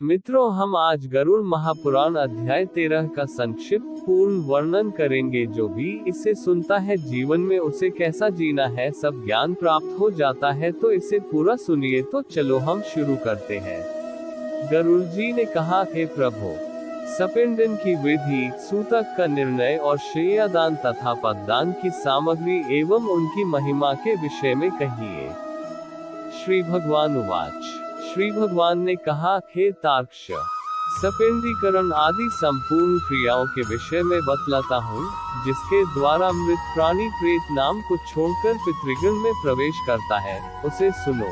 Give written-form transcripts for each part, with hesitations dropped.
मित्रों, हम आज गरुड़ महापुराण अध्याय 13 का संक्षिप्त पूर्ण वर्णन करेंगे। जो भी इसे सुनता है जीवन में उसे कैसा जीना है सब ज्ञान प्राप्त हो जाता है। तो इसे पूरा सुनिए। तो चलो हम शुरू करते हैं। गरुड़ जी ने कहा, हे प्रभु, सपिंडन की विधि, सूतक का निर्णय और श्रेयदान तथा पददान की सामग्री एवं उनकी महिमा के विषय में कहिए। श्री भगवान उवाच। श्री भगवान ने कहा, हे तार्क्ष, सपिंडीकरण आदि संपूर्ण क्रियाओं के विषय में बतलाता हूँ, जिसके द्वारा मृत प्राणी प्रेत नाम को छोड़कर पितृगण में प्रवेश करता है, उसे सुनो।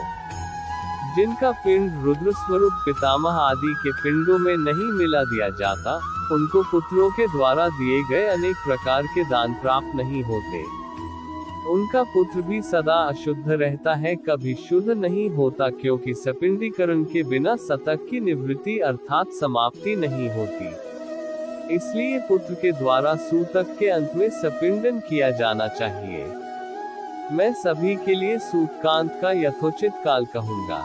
जिनका पिंड रुद्र स्वरूप पितामह आदि के पिंडों में नहीं मिला दिया जाता, उनको पुत्रों के द्वारा दिए गए अनेक प्रकार के दान प्राप्त नहीं होते। उनका पुत्र भी सदा अशुद्ध रहता है, कभी शुद्ध नहीं होता, क्योंकि सपिंडीकरण के बिना सतक की निवृत्ति अर्थात समाप्ति नहीं होती। इसलिए पुत्र के द्वारा सूतक के अंत में सपिंडन किया जाना चाहिए। मैं सभी के लिए सूतकांत का यथोचित काल कहूँगा।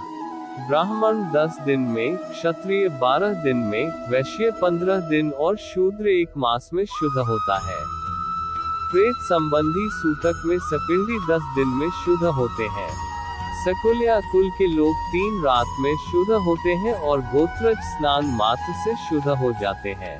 ब्राह्मण 10 दिन में, क्षत्रिय 12 दिन में, वैश्य 15 दिन और शूद्र 1 मास में शुद्ध होता है। प्रेत संबंधी सूतक में सपिंडी 10 दिन में शुद्ध होते हैं। सकुल या कुल के लोग 3 रात में शुद्ध होते हैं और गोत्रज स्नान मात्र से शुद्ध हो जाते हैं।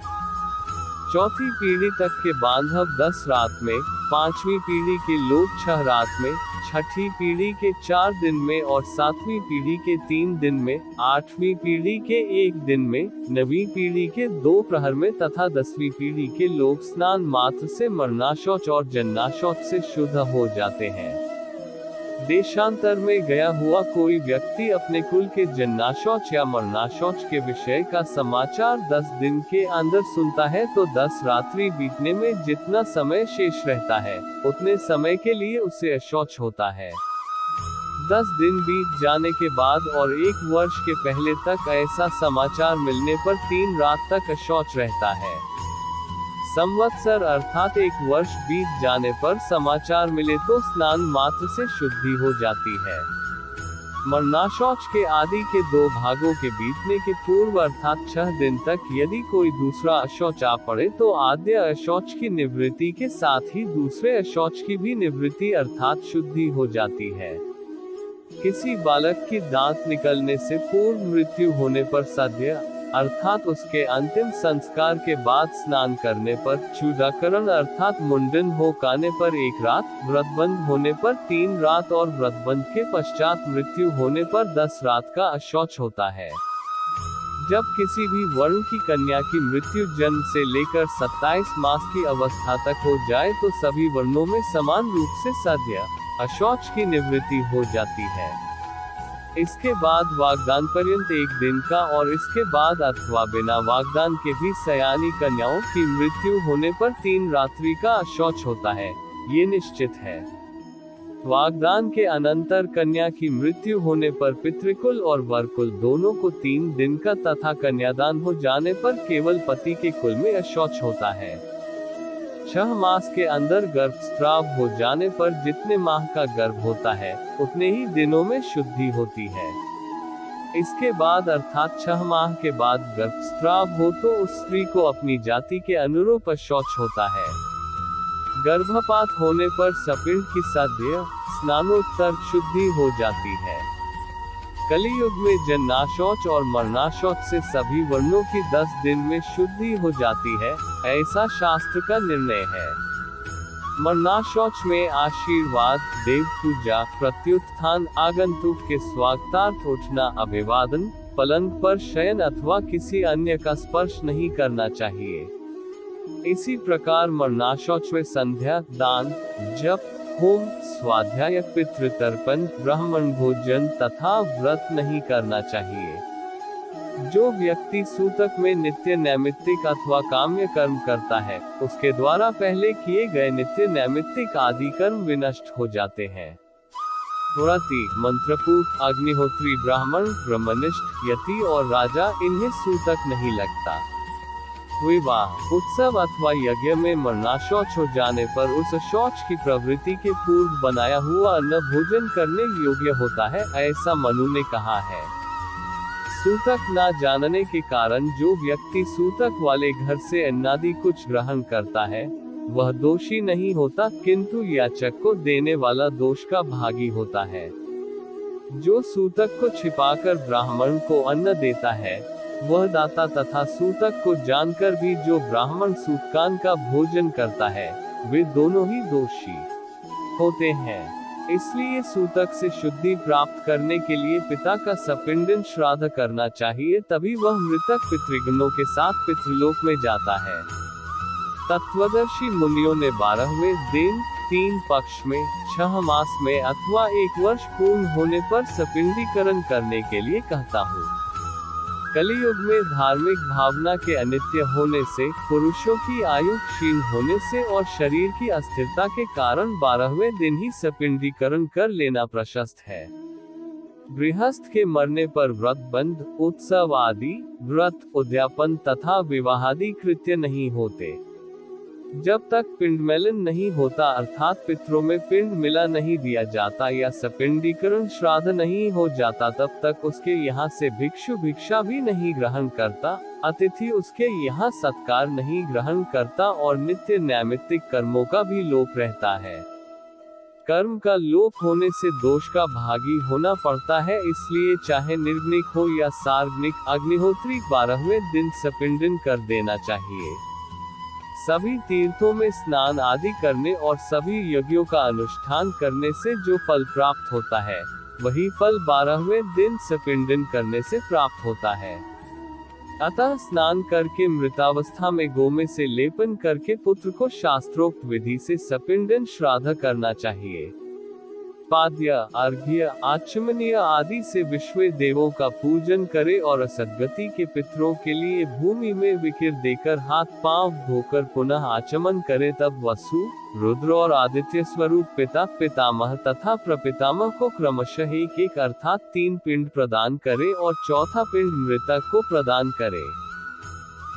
चौथी पीढ़ी तक के बांधव 10 रात में, 5वीं पीढ़ी के लोग 6 रात में, छठी पीढ़ी के 4 दिन में और 7वीं पीढ़ी के 3 दिन में, 8वीं पीढ़ी के 1 दिन में, 9वीं पीढ़ी के 2 प्रहर में तथा 10वीं पीढ़ी के लोग स्नान मात्र से मरणाशौच और जन्नाशौच से शुद्ध हो जाते हैं। देशांतर में गया हुआ कोई व्यक्ति अपने कुल के जन्नाशौच या मरणाशौच के विषय का समाचार 10 दिन के अंदर सुनता है, तो 10 रात्रि बीतने में जितना समय शेष रहता है, उतने समय के लिए उसे अशौच होता है। 10 दिन बीत जाने के बाद और 1 वर्ष के पहले तक ऐसा समाचार मिलने पर 3 रात तक अशौच रहता है। संवत्सर अर्थात 1 वर्ष बीत जाने पर समाचार मिले तो स्नान मात्र से शुद्धि हो जाती है। मरणाशौच के आदि के 2 भागों के बीतने के पूर्व अर्थात 6 दिन तक यदि कोई दूसरा अशौच आ पड़े तो आद्य अशौच की निवृत्ति के साथ ही दूसरे अशौच की भी निवृत्ति अर्थात शुद्धि हो जाती है। किसी बालक की दांत निकलने से पूर्व मृत्यु होने पर सद्य अर्थात उसके अंतिम संस्कार के बाद स्नान करने पर, चूडाकरण अर्थात मुंडन हो काने पर 1 रात, व्रतबंध होने पर 3 रात और व्रतबंध के पश्चात मृत्यु होने पर 10 रात का अशौच होता है। जब किसी भी वर्ण की कन्या की मृत्यु जन्म से लेकर 27 मास की अवस्था तक हो जाए तो सभी वर्णों में समान रूप से सद्य अशौच की निवृत्ति हो जाती है। इसके बाद वागदान पर्यंत 1 दिन का और इसके बाद अथवा बिना वागदान के भी सयानी कन्याओं की मृत्यु होने पर 3 रात्रि का अशौच होता है, ये निश्चित है। वागदान के अनंतर कन्या की मृत्यु होने पर पितृकुल और वरकुल दोनों को 3 दिन का तथा कन्यादान हो जाने पर केवल पति के कुल में अशौच होता है। 6 मास के अंदर गर्भस्राव हो जाने पर जितने माह का गर्भ होता है, उतने ही दिनों में शुद्धि होती है। इसके बाद अर्थात 6 माह के बाद गर्भस्राव हो तो उस स्त्री को अपनी जाति के अनुरूप अशौच होता है। गर्भपात होने पर सपिंड की सद्य स्नानोत्तर शुद्धि हो जाती है। कलियुग में जन्नाशौच और मरणाशौच से सभी वर्णों की 10 दिन में शुद्धि हो जाती है, ऐसा शास्त्र का निर्णय है। मरणाशौच में आशीर्वाद, देव पूजा, प्रत्युत्थान, आगंतुक के स्वागतार्थ उठना, अभिवादन, पलंग पर शयन अथवा किसी अन्य का स्पर्श नहीं करना चाहिए। इसी प्रकार मरणाशौच में संध्या, दान, जप, होम, स्वाध्याय, पितृतर्पण, ब्राह्मण भोजन तथा व्रत नहीं करना चाहिए। जो व्यक्ति सूतक में नित्य नैमित्तिक अथवा काम्य कर्म करता है, उसके द्वारा पहले किए गए नित्य नैमित्तिक आदि कर्म विनष्ट हो जाते हैं। व्रती, मंत्रपूत, अग्निहोत्री, ब्राह्मण, ब्रह्मनिष्ठ, यति और राजा, इन्हें सूतक नहीं लगता। विवाह, उत्सव अथवा यज्ञ में मरणाशौच हो जाने पर उस शौच की प्रवृत्ति के पूर्व बनाया हुआ अन्न भोजन करने योग्य होता है, ऐसा मनु ने कहा है। सूतक ना जानने के कारण जो व्यक्ति सूतक वाले घर से अन्नादि कुछ ग्रहण करता है वह दोषी नहीं होता, किंतु याचक को देने वाला दोष का भागी होता है। जो सूतक को छिपाकर ब्राह्मण को अन्न देता है वह दाता तथा सूतक को जानकर भी जो ब्राह्मण सूतकान का भोजन करता है वे दोनों ही दोषी होते हैं। इसलिए सूतक से शुद्धि प्राप्त करने के लिए पिता का सपिंडन श्राद्ध करना चाहिए, तभी वह मृतक पितृगणों के साथ पितृलोक में जाता है। तत्वदर्शी मुनियों ने 12वें दिन, 3 पक्ष में, 6 मास में अथवा 1 वर्ष पूर्ण होने पर सपिंडीकरण करने के लिए कहता हूँ। कलियुग में धार्मिक भावना के अनित्य होने से, पुरुषों की आयु क्षीण होने से और शरीर की अस्थिरता के कारण 12वें दिन ही सपिंडीकरण कर लेना प्रशस्त है। गृहस्थ के मरने पर व्रत बंध, उत्सव आदि, व्रत, उद्यापन तथा विवाहादि कृत्य नहीं होते। जब तक पिंडमेलन नहीं होता अर्थात पितरों में पिंड मिला नहीं दिया जाता या सपिंडीकरण श्राद्ध नहीं हो जाता, तब तक उसके यहाँ से भिक्षु भिक्षा भी नहीं ग्रहण करता, अतिथि उसके यहाँ सत्कार नहीं ग्रहण करता और नित्य नैमित्तिक कर्मों का भी लोप रहता है। कर्म का लोप होने से दोष का भागी होना पड़ता है, इसलिए चाहे निर्गुणिक हो या सार्वजनिक, अग्निहोत्री 12वें दिन सपिंडन कर देना चाहिए। सभी तीर्थों में स्नान आदि करने और सभी यज्ञों का अनुष्ठान करने से जो फल प्राप्त होता है वही फल 12वें दिन सपिंडन करने से प्राप्त होता है। अतः स्नान करके मृतावस्था में गोमे से लेपन करके पुत्र को शास्त्रोक्त विधि से सपिंडन श्राद्ध करना चाहिए। पाद्य, अर्घ्य, आचमनीय आदि से विश्व देवों का पूजन करे और सद्गति के पितरों के लिए भूमि में विकिर देकर हाथ पांव धोकर पुनः आचमन करे, तब वसु, रुद्र और आदित्य स्वरूप पिता, पितामह तथा प्रपितामह को क्रमशः एक अर्थात 3 पिंड प्रदान करे और चौथा पिंड मृतक को प्रदान करे।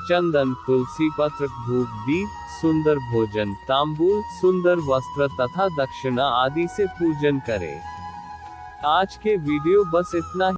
चंदन, तुलसी पत्र, धूप, दीप, सुंदर भोजन, तांबूल, सुंदर वस्त्र तथा दक्षिणा आदि से पूजन करे। आज के वीडियो बस इतना ही।